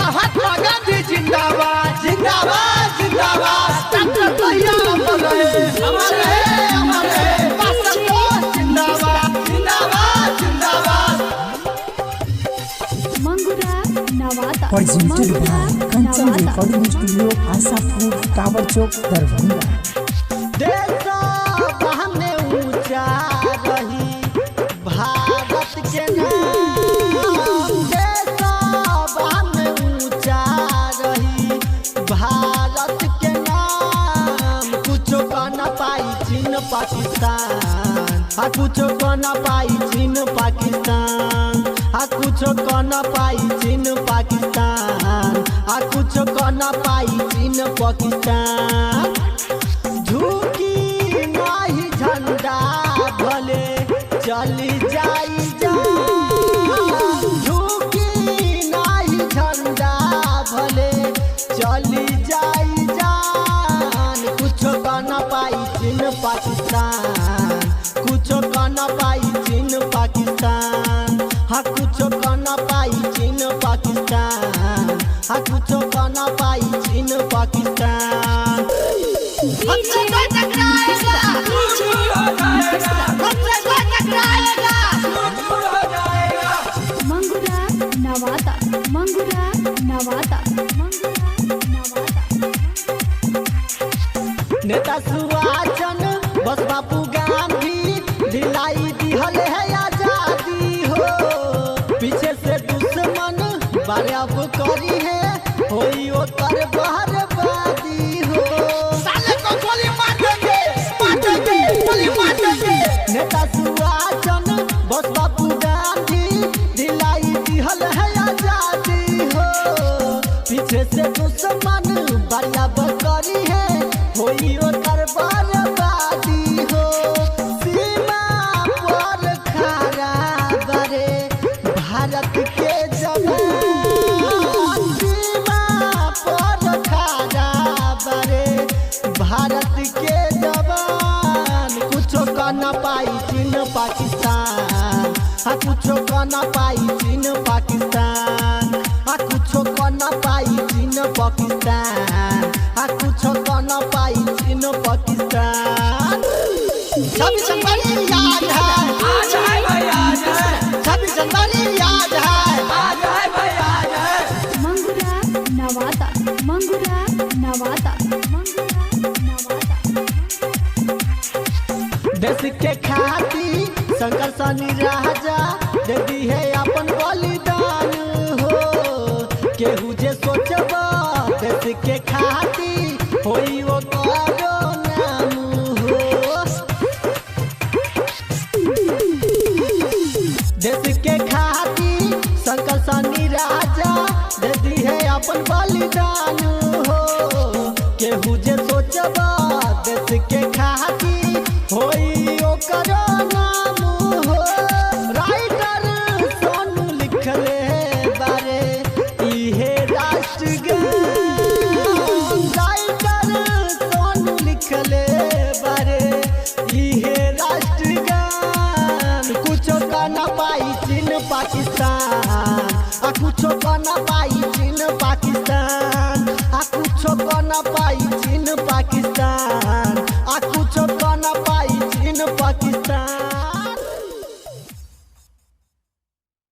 महात्मा गांधी जिंदाबाद जिंदाबाद जिंदाबाद। डॉक्टर भैया अमर रहे अमर रहे अमर रहे। पासपोर्ट जिंदाबाद जिंदाबाद जिंदाबाद। मंगुरा Nawada presented by Kanchan Recording Studio, Asapur, Tower Chowk, Darbhanga। देश बहने ऊंचा रही भारत के नाम। देश बहने ऊंचा रही भारत के नाम। कुछो का न पाई चीन पाकिस्तान। हाँ कुछो का न पाई चीन पाकिस्तान। हाँ कुछो का न पाई चीन पाकिस्तान। हाँ कुछो का न पाई चीन पाकिस्तान। झुकी नाही झंडा भले चली जाई जान। झुकी नाही झंडा भले चली जाई जान। कुछो का न पाई चीन पाकिस्तान। कुछो का न पाई चीन पाकिस्तान। हाँ कुछो का न पाई चीन पाकिस्तान। हाँ कुछो का न पाई चीन पाकिस्तान। हमसे कोई टकराएगा हमसे कोई टकराएगा मंगुरा नवादा मंगुरा नवादा मंगुरा नवादा। नेता सुभाष बस बापू गांधी दिलाई दिहल है आजादी हो। पीछे से दुश्मन बराब करी है होई ओकर बर्बादी हो। साले को गोली मार देंगे गोली मार देंगे। नेता सुभाष बस बापू गांधी दिलाई दिहल है आजादी हो। पीछे से दुश्मन बराब करी है होई ओकर बर्बादी हो। सीमा पर खड़ा बरे भारत के जवान। सीमा पर खड़ा बरे भारत के जवान। कुछो का न पाई चीन पाकिस्तान। हाँ कुछो का न पाई चीन पाकिस्तान। हाँ कुछो का न पाई चीन पाकिस्तान। हाँ कुछो का न पाई चीन पाकिस्तान। 26 जनवरी याद है आज है भाई आज है। 26 जनवरी याद है आज है भाई आज है। मंगुरा नवादा मंगुरा नवादा मंगुरा नवादा। देश के खातिर शंकर सनी राजा दे दी है अपन बलिदान हो। केहू जे सोचबा देश के खातिर होई वो करो नाम हो। देश के खातिर शंकर सनी राजा दे दी है अपन बलिदान हो। केहू जे सोचबा देश के खातिर होई ओकर नाम हो। राइटर सोनू लिखले बारे इहे राष्ट्रगान। राइटर सोनू लिखले बारे इहे राष्ट्रगान। कुछो का न पाई चीन पाकिस्तान।